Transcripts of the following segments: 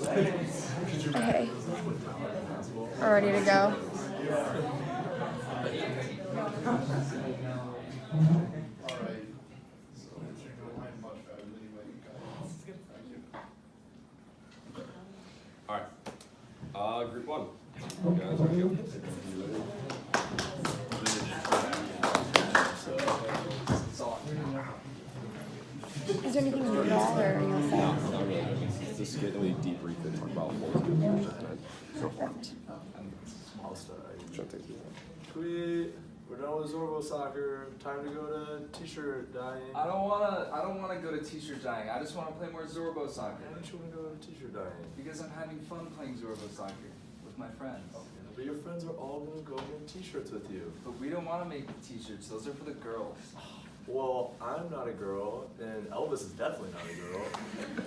Okay. We're ready to go. All right. Group 1. You guys ready to go? Is there anything you draw or are you all set? No, not really. It's just getting really deep read talk about Perfect. I'll start. Shouldn't take too long. We're done with Zorbo soccer. Time to go to t-shirt dyeing. I don't wanna go to t-shirt dyeing. I just wanna play more Zorbo soccer. Why don't you want to go to t-shirt dyeing? Because I'm having fun playing Zorbo soccer with my friends. But your friends are all going to go make t-shirts with you. But we don't wanna make t-shirts. Those are for the girls. Well, I'm not a girl, and Elvis is definitely not a girl,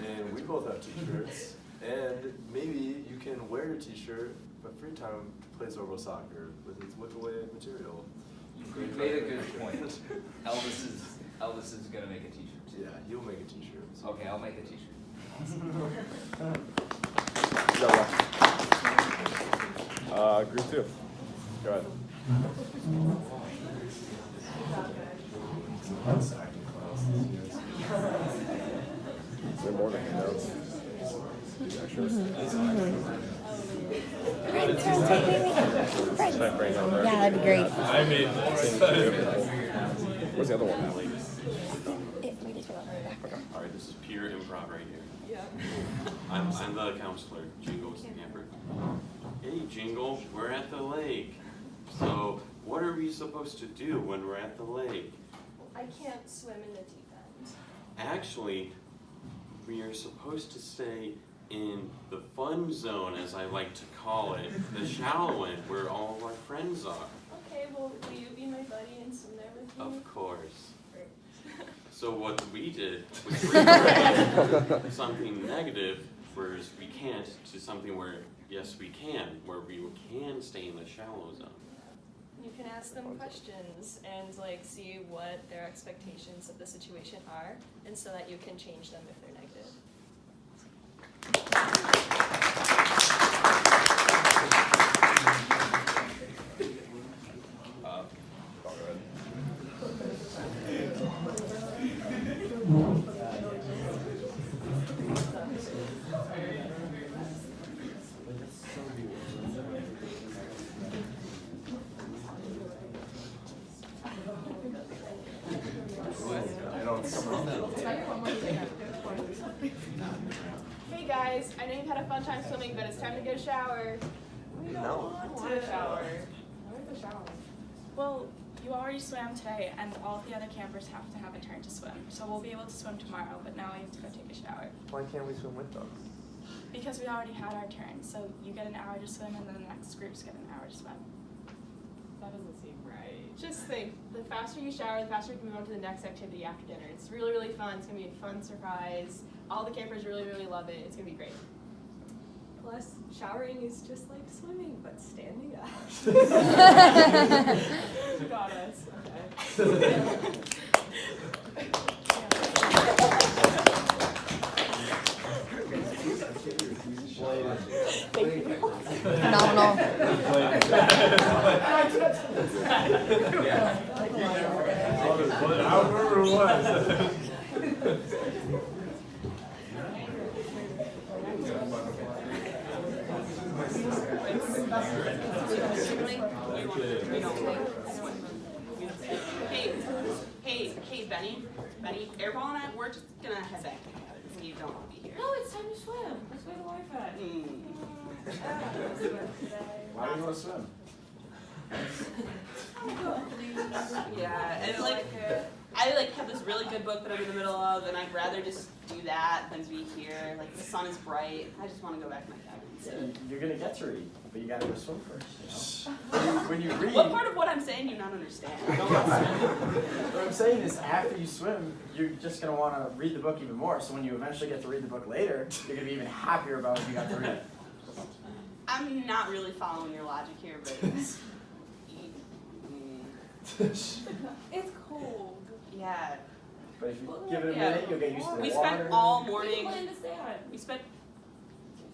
and we both have t-shirts, and maybe you can wear your t-shirt for free time to play Zorbo soccer with its wick-away material. You made a good point. Elvis is gonna make a t-shirt. Yeah, you'll make a t-shirt. So. Okay, I'll make a t-shirt. Group 2. Go ahead. Is there more to handouts? Yeah, that'd be great. I made Where's the other one? All right, this is pure improv right here. Yeah. I'm the counselor. Jingle's the camper. Hey, Jingle, we're at the lake. So, what are we supposed to do when we're at the lake? I can't swim in the deep end. Actually, we are supposed to stay in the fun zone, as I like to call it, the shallow end, where all of our friends are. Okay, well, will you be my buddy and swim there with me? Of course. Great. So what we did was rewrite something negative, whereas we can't, to something where, yes, we can, where we can stay in the shallow zone. You can ask them questions and like see what their expectations of the situation are, and so that you can change them if they're negative. Hey guys, I know you've had a fun time swimming, but it's time to get a shower. We don't want to shower. Where's the shower? Well, you already swam today, and all of the other campers have to have a turn to swim. So we'll be able to swim tomorrow, but now we have to go take a shower. Why can't we swim with them? Because we already had our turn, so you get an hour to swim, and then the next groups get an hour to swim. That doesn't seem right. Just think, the faster you shower, the faster you can move on to the next activity after dinner. It's really, really fun. It's going to be a fun surprise. All the campers really, really love it. It's going to be great. Plus, showering is just like swimming, but standing up. Got us. Okay. Phenomenal. I remember it was. Hey, Benny, Airball and I, we're just gonna head back to cabin. You don't want to be here. No, it's time to swim. Let's wait the Wi-Fi. Why do you want to swim? Yeah, and I have this really good book that I'm in the middle of, and I'd rather just do that than be here. Like, the sun is bright. I just want to go back to my cabin. So. You're gonna get to read, but you gotta go swim first. You know? When you read. What part of what I'm saying do you not understand? I don't want to swim. What I'm saying is, after you swim, you're just gonna want to read the book even more. So when you eventually get to read the book later, you're gonna be even happier about what you got to read. I'm not really following your logic here, but It's cold. yeah. But if you give it a minute, you'll get used to the We water. spent all morning. We plan to stay on. We spent.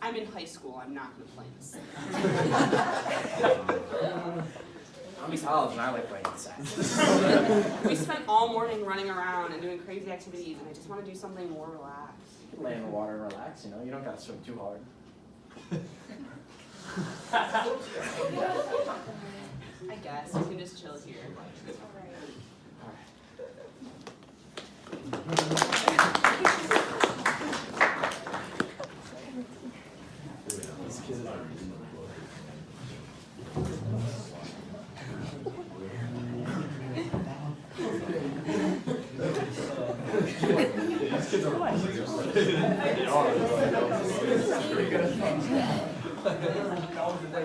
I'm in high school, I'm not gonna play in this. I'm in college and I like playing inside. We spent all morning running around and doing crazy activities, and I just want to do something more relaxed. Lay in the water and relax, you know? You don't gotta swim too hard. I guess we can just chill here.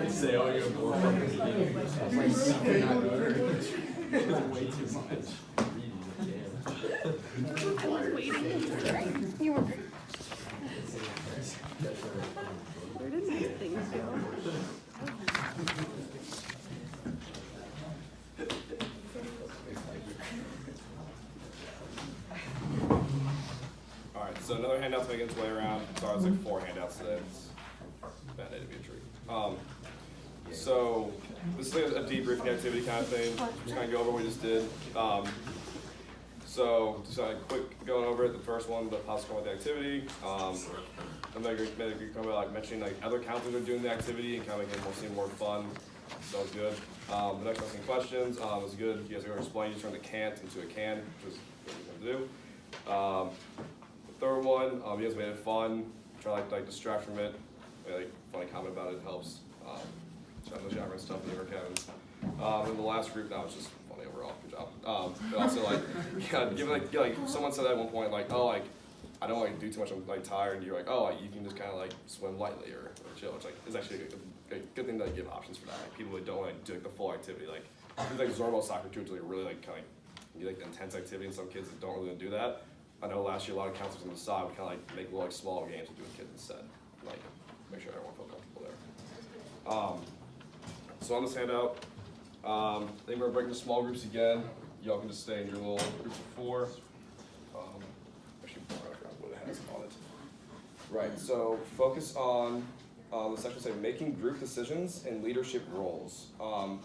Say, oh, you're more fun than way too much. I was waiting. You were. Where did these things go? Alright, so another handout's making its way around. Sorry, it's like 4 handouts today. It's a bad day to be a treat. So this is like a debriefing activity kind of thing. Just kind of go over what we just did. So just quick going over it. The first one, the possible with the activity. And then you're talking about like mentioning like other counselors are doing the activity and kind of making it seem more fun. So that was good. The next asking questions was good. You guys are going to explain. You turn the can't into a can, which is what you're going to do. The third one, you guys made it fun. Try to like distract from it. Like funny comment about it helps. Try the shower and stuff in the cabins. And the last group, that was just funny overall. Good job. But also like, give like someone said at one point like, oh like I don't like do too much. I'm like tired. And you're like, oh like, you can just kind of like swim lightly or chill. It's like it's actually a good thing to like, give options for that. Like people that don't like do like the full activity. Like things like Zorbo soccer too. It's like really like kind of like intense activity. And some kids that don't really do that. I know last year a lot of counselors on the side would kind of like make little like small games and do with kids instead. Like make sure everyone feels comfortable there. So on this handout, I think we're breaking into small groups again. Y'all can just stay in your little groups of 4. Actually, I forgot what it has on it. Right, so focus on the section say making group decisions and leadership roles. So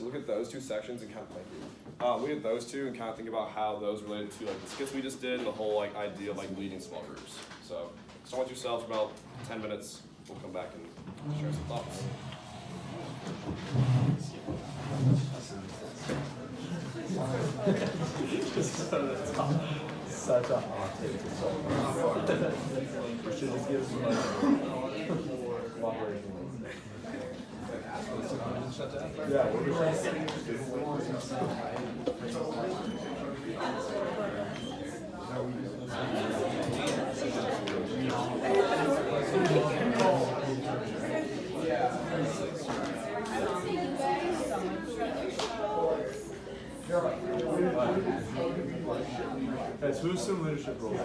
look at those 2 sections and kind of look at those 2 and kind of think about how those related to like the skits we just did and the whole like idea of like leading small groups. So start with yourself for about 10 minutes. We'll come back and share some thoughts. Such a hot take. We should just give some cooperation. Yeah, we're Guys, who's some leadership role? It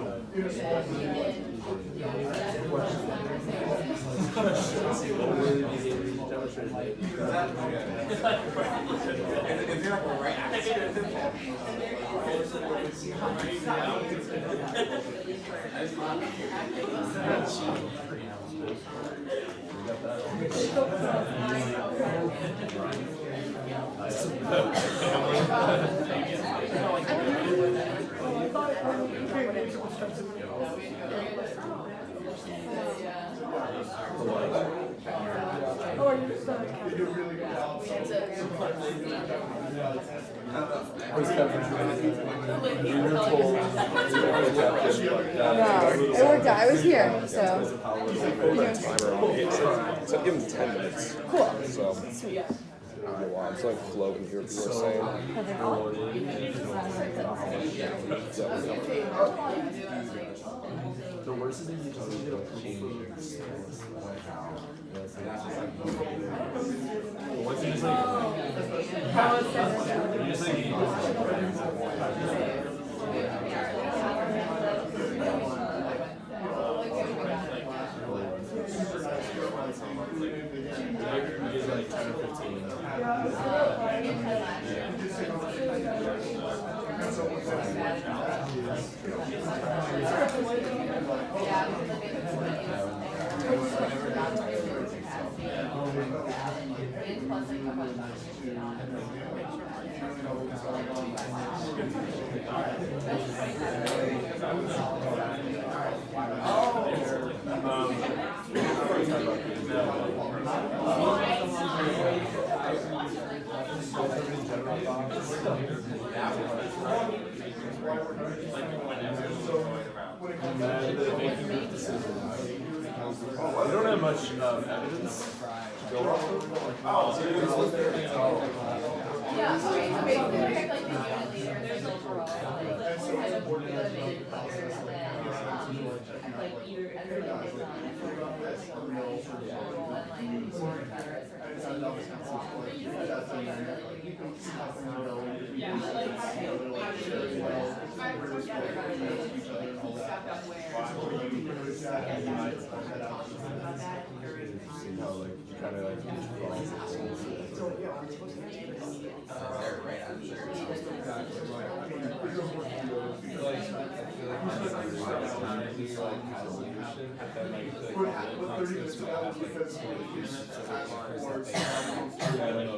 worked out. I was here, so. So give them 10 minutes. Cool. So, Sweet. I'm still like floating here. People are saying. The worst is you just need a once you just like, like 10 or 15. Yeah. You don't have much evidence to go off of? Yeah, so basically, like the unit leader, there's overall, like the main leaders, and like either everybody is on it, or like a role, and like board better at certain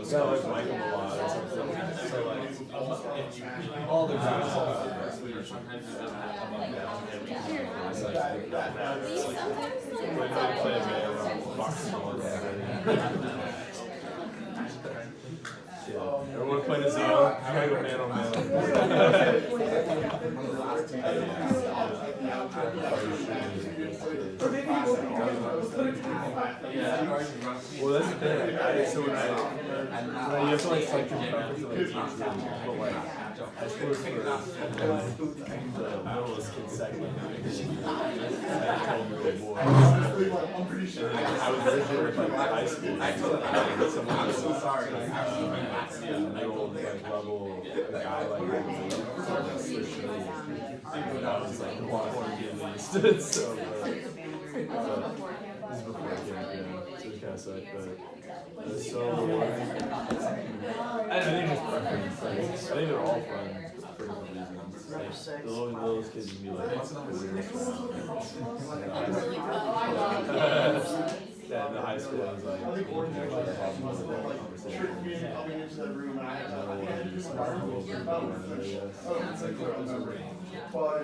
So like Michael a lot or something. So like all the guys sometimes it doesn't have to be everyone playing a zero, you gotta go man on man. Well, that's the thing. So when you have to like select your preference to like teach them, but like I scored for the littlest kid segment. I told the boys. I was legit like high school. I'm so sorry. I rolled like level guy like I was like 140 at least. So this is before camp, yeah. So it's kind of sucked, but it's so. I think it's preference. Like, I think they're all fun for different reasons. Like, the littlest kids can be like, what's the weirdest one? Yeah, in the high school, I was like, you can actually have more conversation.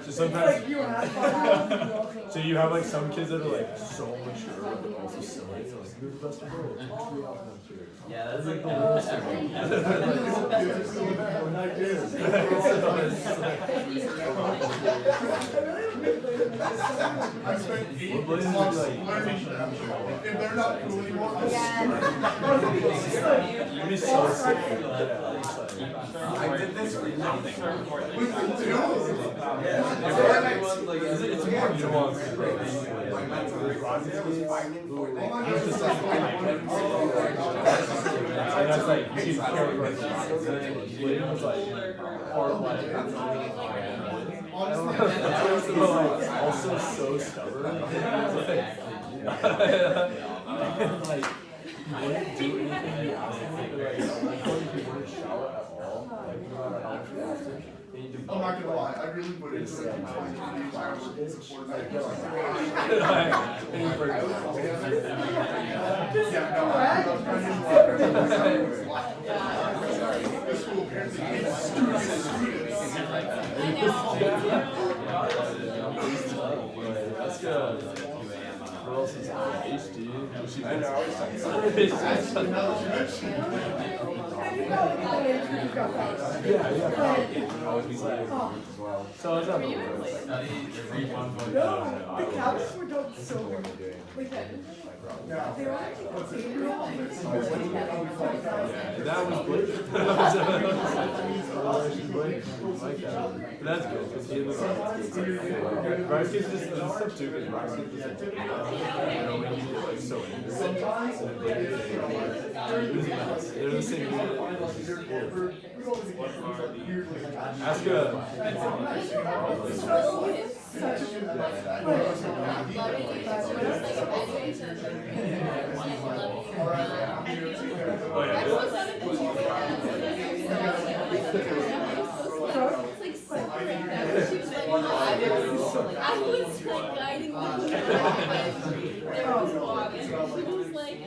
So sometimes, so you have like some kids that are like so mature, but also silly. You're like, who's the best of both? Yeah, that's like I spent 8 months learning if they're not cool anymore. You'd be so sick. I did this for nothing. It's more nuanced. And that's like, you can carry William was like, hard also so stubborn. Like, you wouldn't do anything you asked him. Like, you wouldn't shower at all. Like, no matter how much you asked him. I'm not gonna lie, I really put into it. That's good. What else is HD? I know. So it's not the worst. The couches were done so well. They were actually That was Blake. That's good because he was Bryce gives just stuff too because Bryce gives just when you get like so angry. They're the same unit. Ask I was like guiding them. There was water. She was like,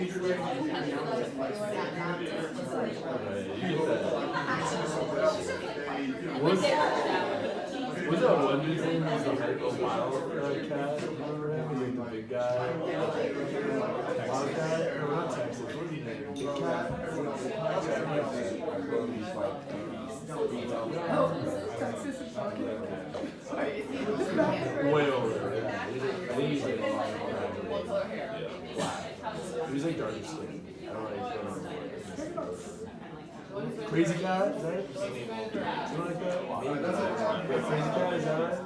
Was that one dude's name was the hyper wild cat? Remember him? He was like the big guy. Wild cat? No, not Texas. What was his name? Big cat? Way over. I think he's like he's like darker skin. I don't know. Crazy cat? Is that it? Something like that? Yeah, crazy cat, is that right?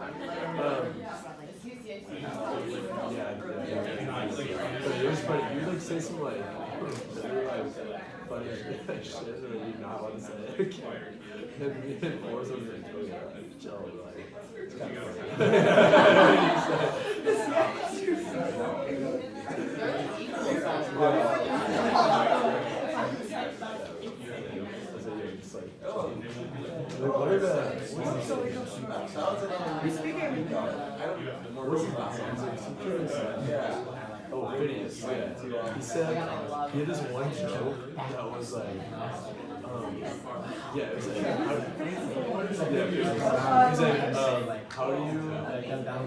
Yeah. But it was funny. You like say some like funny shit that you're not allowed to say. And me and Forrest was like, oh yeah, chill. Like, it's kind of Oh, Phineas, yeah. He said, he had this one joke that was like, yeah, it was like, he's like, how do you get out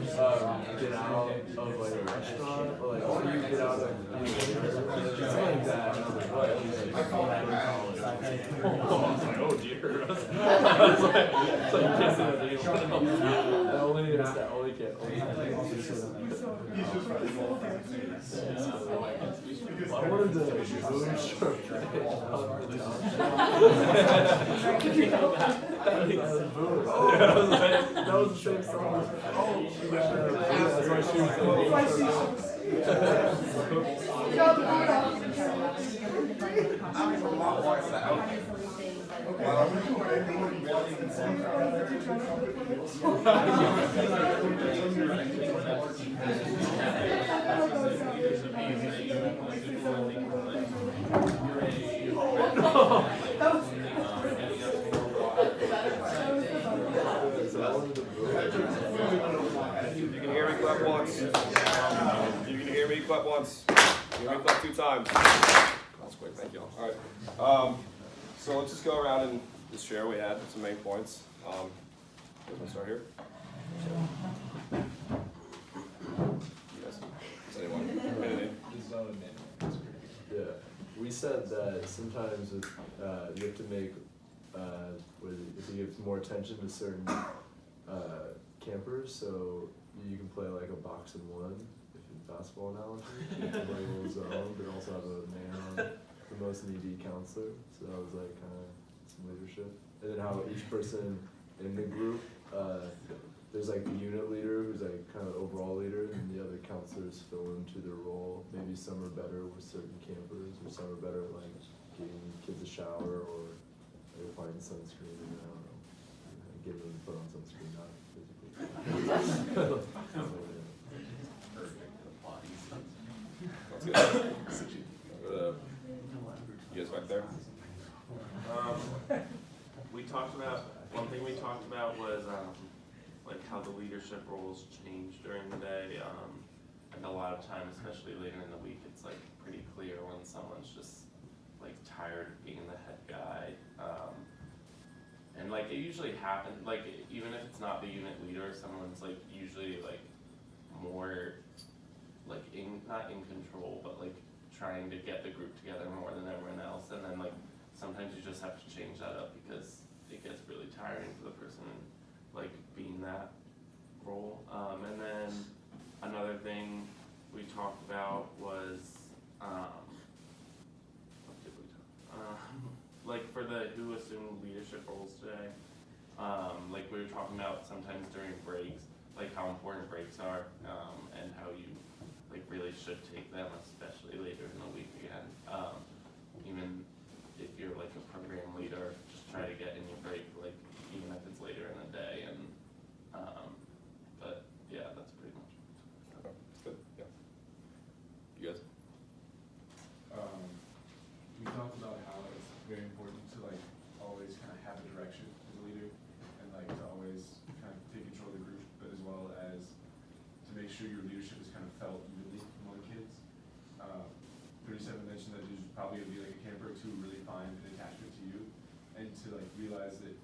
of like a restaurant? Or like, how do you get out of something like that? And I was like, what? He's like, I was like, oh dear. I was like, it's like, you can't say that to anyone else. That only can't. I wanted to move short that was the same song. That's why she You can hear me clap once. You can hear me clap once. You can clap 2 times. That's quick, thank you all. All right. So let's just go around and just share what we had, some main points. Let's start here. Yes. Does anyone? Yeah. We said that sometimes you have to make, if you give more attention to certain campers, so you can play like a box and one, if it's basketball analogy. You can play a zone, but also have a man on the most needy counselor. So that was like kind of some leadership. And then how each person in the group, there's like the unit leader who's like kind of overall leader, and the other counselors fill into their role. Maybe some are better with certain campers, or some are better at like giving kids a shower, or applying sunscreen, and I don't know, getting them to put on sunscreen, not physically. That's good. You guys back there? One thing we talked about was like how the leadership roles change during the day. And a lot of time, especially later in the week, it's like pretty clear when someone's just like tired of being the head guy. And like it usually happens, like even if it's not the unit leader, someone's like usually like more like not in control, but like trying to get the group together more than everyone else. And then like sometimes you just have to change that up because it gets really tiring for the person like being that role. And then another thing we talked about was what did we talk? Like for the who assumed leadership roles today. Like we were talking about sometimes during breaks, like how important breaks are, and how you like really should take them, especially later in the week again. Even if you're like a program leader, just try to get in your break, like even if it's later in the day. And but yeah, that's pretty much. Okay, that's good. Yeah. You guys? We talked about how it's very important to like always kind of have a direction as a leader, and like to always kind of take control of the group, but as well as to make sure your leadership is kind of felt evenly among kids. 37 mentioned that there's probably gonna be like a camper or two really find an attachment to you, and to like realize that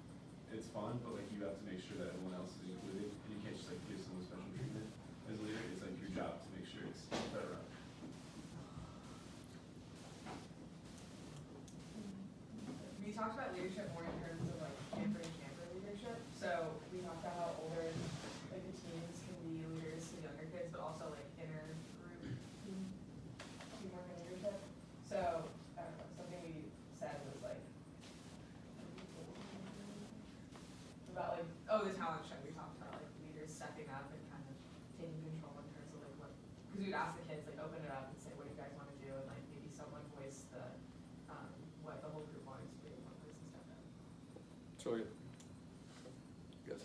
it's fun, but like you have to make sure that everyone else is included. And you can't just like give someone special treatment as a leader. It's like your job to make sure it's better out. We talked about leadership more in terms of like camper and camper leadership. So we talked about how older like the teens can be leaders to younger kids, but also like inner group teamwork and leadership. So I don't know, something we said was like about like the talent show. We talked about like leaders stepping up and kind of taking control in terms of like what, because we'd ask the kids like open it up and say what do you guys want to do, and like maybe someone voice the what the whole group wanted to do, one person step in. It's really good. Yes.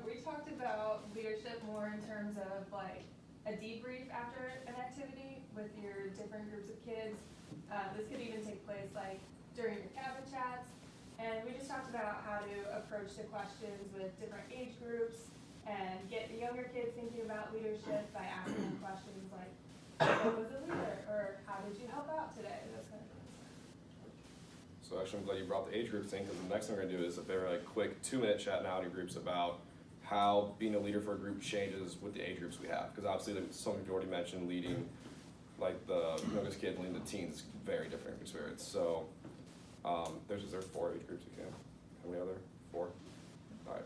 We talked about leadership more in terms of like a debrief after an activity with your different groups of kids. This could even take place like during your cabin chats. And we just talked about how to approach the questions with different age groups and get the younger kids thinking about leadership by asking them questions like, what was a leader? Or how did you help out today? Those kind of things. So actually, I'm glad you brought the age group thing, because the next thing we're gonna do is a very like quick 2-minute chat now to groups about how being a leader for a group changes with the age groups we have. Because obviously, like some of you already mentioned, leading like the youngest kid, leading the teens is very different experience. So there's 4 age groups you can. How many other? 4? All right.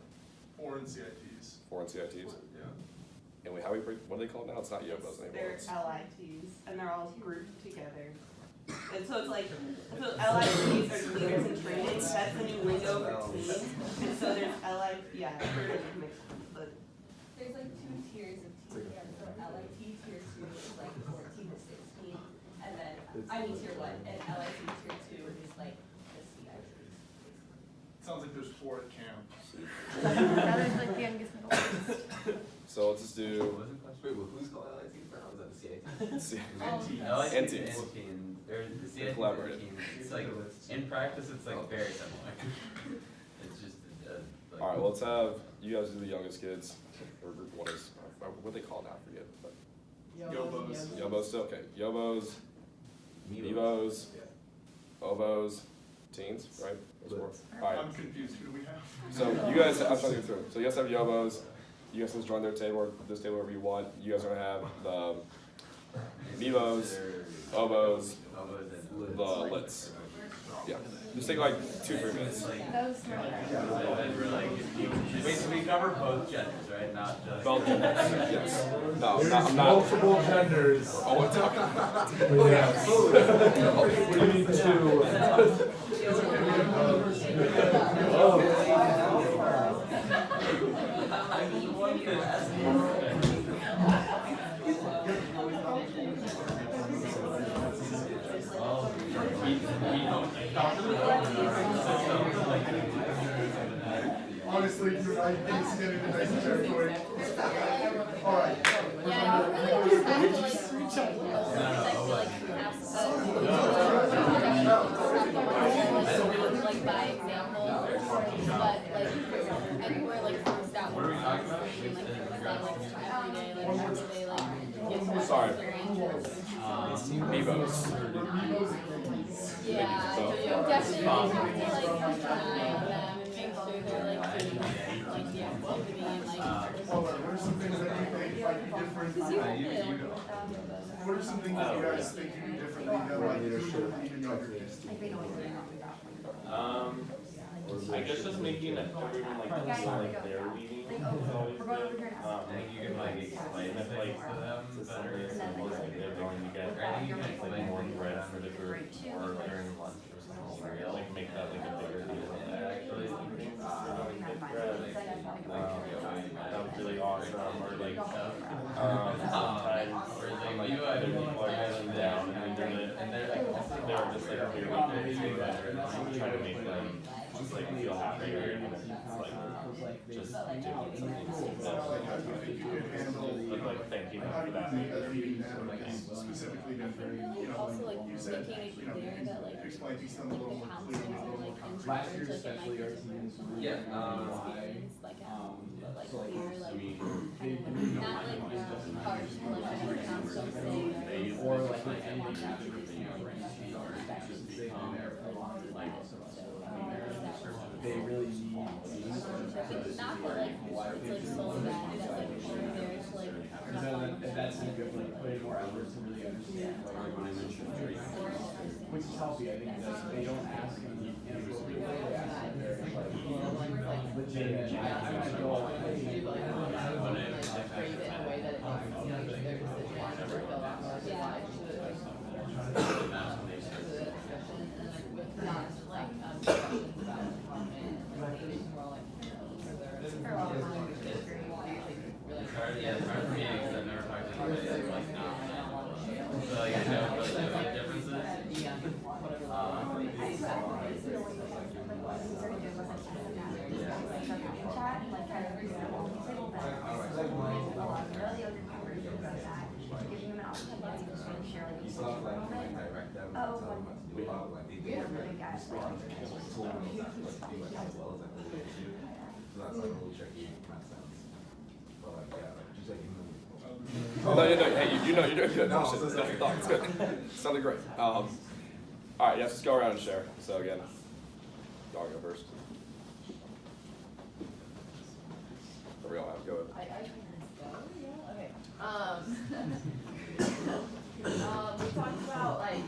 4 in CITs. 4 in CITs. Yeah. And what do they call it now? It's not Yobos anymore. They're LITs, and they're all grouped together. And so it's like, so LITs are leaders in training, that's the new lingo for teens. And so there's yeah, but There's like 2 tiers of teens. So LIT tier 2 is like 14 to 16, and then tier 1, and LIT tier 2 is like the CIT. Sounds like there's 4 at camp. Tyler's like the youngest middle aged. So let's just do. Wait, well, who's called LIT now? Is that the CIT? And teens. They're the CIT Collaborative. It's like, in practice, it's like very similar. It's just, like. All right, well, let's have you guys do the youngest kids, or group 1 is, what they call it now, I forget. But Yobos. Yobos still, okay. Yobos, Mevos, Obos, teens, right? Those 4. All right. I'm confused. Who do we have? So you guys, I'm trying to go through. So you guys have Yobos. You guys can join their table or this table wherever you want. You guys are gonna have the Mevos, Obos, the Lits. Yeah. Just take like 2-3 minutes. That was smart. Wait, so we cover both genders, right? Not just. Both genders. Yes. No, There's I'm not. multiple genders. Oh, what talking about? Yes. We need 2. Honestly, I didn't see any of the nice territory. Alright. Yeah, you really just have to like reach like by example, but like everywhere like forced out. What are we talking about? Every day, like every day, like give some Sorry. experiences. Mevos. Yeah, So- you definitely have to like keep an eye on them and make sure they're like doing like the activity and like. What are some things that you think might be different? What are some things that you guys think you do differently than like even younger kids? I guess just making everyone like feel like they're leading is always good. I think you can like explain the things to them better. Like they're going to get like more bread for the group or during lunch or something. Like make that like a bigger deal. Actually, things like get bread. That was really awesome. Or like sometimes like other people are feeling down and they do it, and they're just like really trying to make them just like feel happier, and it's like just doing something that like thanking them for that. Specifically, Also like you said, making it clear that like explain things a like little the more counselors clearly, a are little more like in concrete. charge, like it might be different from like Yeah, experience, like but like clear, like kind of not like harsh, like the council saying like Or like want them to do something like that. So that was they really need Not that like, it's like so bad, that like you're there to like. because then if that's like good, like put in more hours to really understand which is healthy, I think, because they don't ask in an inappropriate way, they ask in a very like legitimate, I'm gonna go away. Phrase it in a way that it makes, you know, their decision or feel a lot more alive to the discussion, and like with not like discussions about department, like maybe more like further. It's hard, yeah, it's hard for me because I've never talked to anybody that's like not. So like I know what the differences. No, hey, you know, you're doing good. No, it's good. Sounded great. All right, yes, let's go around and share. So again, y'all go first. Or we all have to go. I can go, yeah, okay. We talked about like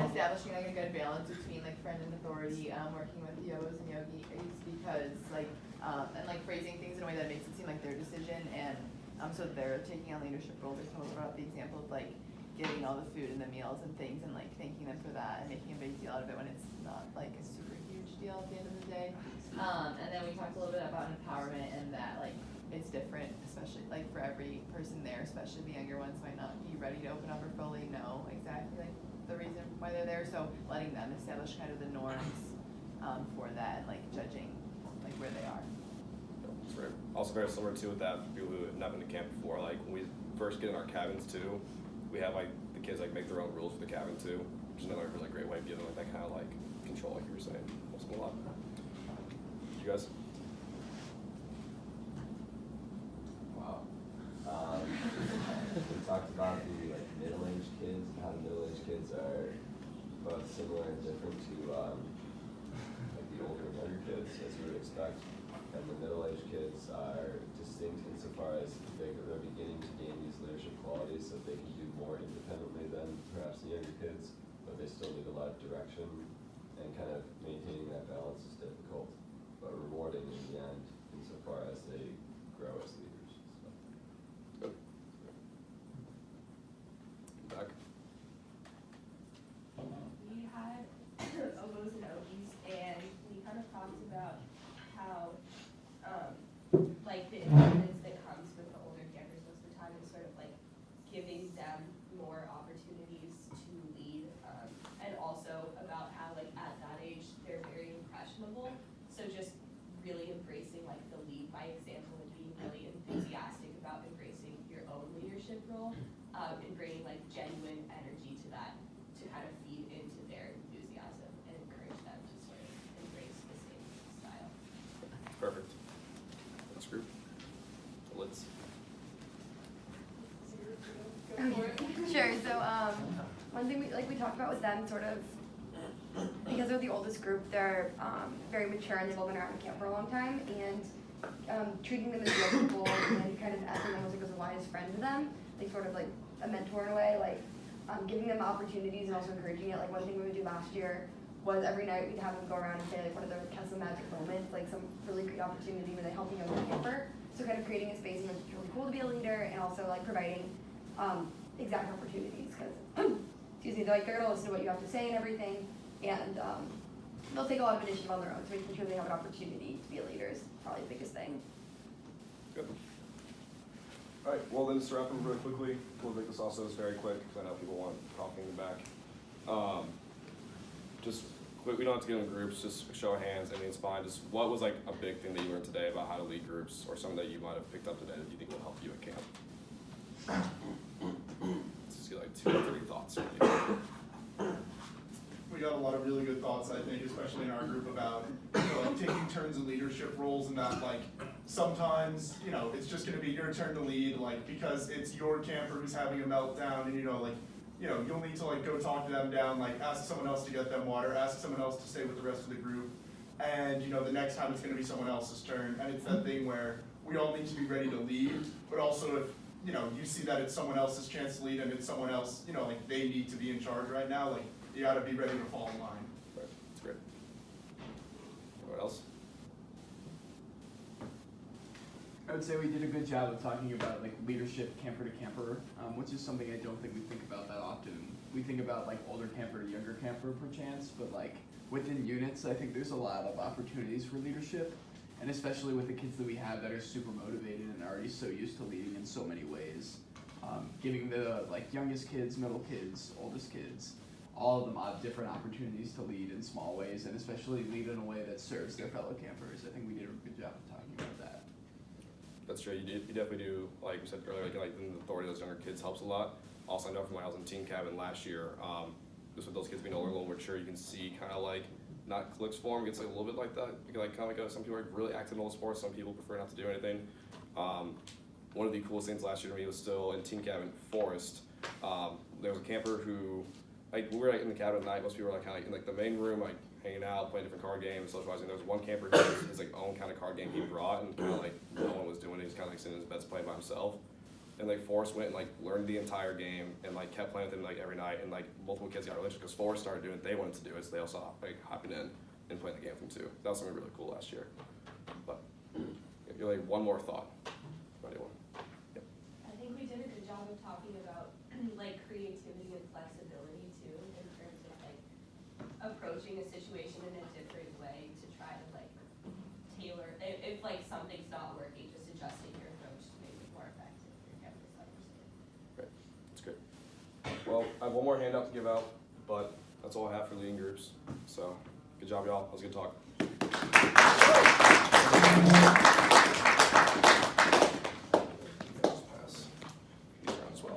establishing like a good balance between like friend and authority, working with yos and yogis because like, and like phrasing things in a way that makes it seem like their decision and so they're taking on leadership roles. I told about the example of like getting all the food and the meals and things and like thanking them for that and making a big deal out of it when it's not like a super huge deal at the end of the day. And then we talked a little bit about empowerment and that like it's different, especially like for every person there, especially the younger ones might not be ready to open up or fully know exactly like the reason why they're there. So letting them establish kind of the norms for that and like judging like where they are. It's very, also very similar too with that for people who have not been to camp before. Like when we first get in our cabins too, we have like the kids like make their own rules for the cabin too, which is another really great way of giving like that kind of like control, like you were saying. Helps them a lot. You guys? Wow. We talked about the like middle-aged kids and how the middle-aged kids are both similar and different to like the older and younger kids, as you would expect. And the middle-aged kids are distinct insofar as they're beginning to gain these leadership qualities so they can do more independently than perhaps the younger kids, but they still need a lot of direction, and kind of maintaining that balance is difficult, but rewarding in the end insofar as they grow as leaders. So. Good. Back. We had Ogos and Ogies, and we kind of talked about how like the independence that comes with the older campers most of the time is sort of like giving them more opportunities to lead, and also about how like at that age they're very impressionable, so just really embracing like the lead by example and being really enthusiastic about embracing your own leadership role, and bringing like genuine energy to that to kind of feed into their enthusiasm and encourage them to sort of embrace the same style. Perfect. Next group. Let's. Sure. So one thing we talked about with them sort of because they're the oldest group, they're very mature and they've all been around camp for a long time, and treating them as real people and kind of acting almost like as a wise friend to them, like sort of like a mentor in a way, like giving them opportunities and also encouraging it. Like one thing we would do last year was every night we'd have them go around and say like one of their Kesla magic moments, like some really great opportunity where they help a younger camper. So kind of creating a space in which it's really cool to be a leader and also like providing exact opportunities because excuse me, they're gonna listen to what you have to say and everything, and they'll take a lot of initiative on their own. So making sure they have an opportunity to be a leader is probably the biggest thing. Good. All right, well then just to wrap up really quickly, we'll make this also very quick because I know people want coffee in the back. Just quick, we don't have to get in groups, just a show of hands, anything's fine. Just what was like a big thing that you learned today about how to lead groups or something that you might have picked up today that you think will help you at camp? Let's see, like 2 or 3 thoughts. We got a lot of really good thoughts, I think, especially in our group about like taking turns in leadership roles and that like sometimes, it's just gonna be your turn to lead, like because it's your camper who's having a meltdown and you'll need to like go talk to them down, like ask someone else to get them water, ask someone else to stay with the rest of the group. and you know the next time it's going to be someone else's turn, and it's that thing where we all need to be ready to lead, but also if you know you see that it's someone else's chance to lead and it's someone else, you know, like they need to be in charge right now, like you got to be ready to fall in line. Right, that's great. What else? I would say we did a good job of talking about like leadership camper to camper, which is something I don't think we think about that often. We think about like older camper to younger camper perchance, but like within units, I think there's a lot of opportunities for leadership, and especially with the kids that we have that are super motivated and already so used to leading in so many ways. Giving the like youngest kids, middle kids, oldest kids, all of them have different opportunities to lead in small ways, and especially lead in a way that serves their fellow campers. I think we did a good job of talking about that. That's true. You definitely do, like we said earlier, like the authority of those younger kids helps a lot. Also, I know from when I was in teen cabin last year, just with those kids being older, a little mature, you can see kind of like, not cliques form, gets like a little bit like that. You can like kind of like some people are really active in all sports, some people prefer not to do anything. One of the coolest things last year to me was still in teen cabin Forest. There was a camper who, like we were like in the cabin at night, most people were like kind of like in like the main room, like hanging out, playing different card games, socializing. There was one camper who had his like own kind of card game he brought, and kind of like no one was doing it. He was kind of like sitting in his bed playing by himself. And like Forrest went and like learned the entire game and like kept playing with him like every night. And like multiple kids got religious because Forrest started doing it. They wanted to do it, so they also like hopping in and playing the game with him too. That was something really cool last year. But you're like one more thought. Anyone? Yep. I think we did a good job of talking about like creativity and flexibility too, in terms of like approaching a situation in a different way to try to like tailor, if like something's not working, just adjusting your approach to make it more effective for your campus understand. Great, that's good. Well, I have one more handout to give out, but that's all I have for leading groups. So, good job y'all, that was a good talk. Pass these around as well.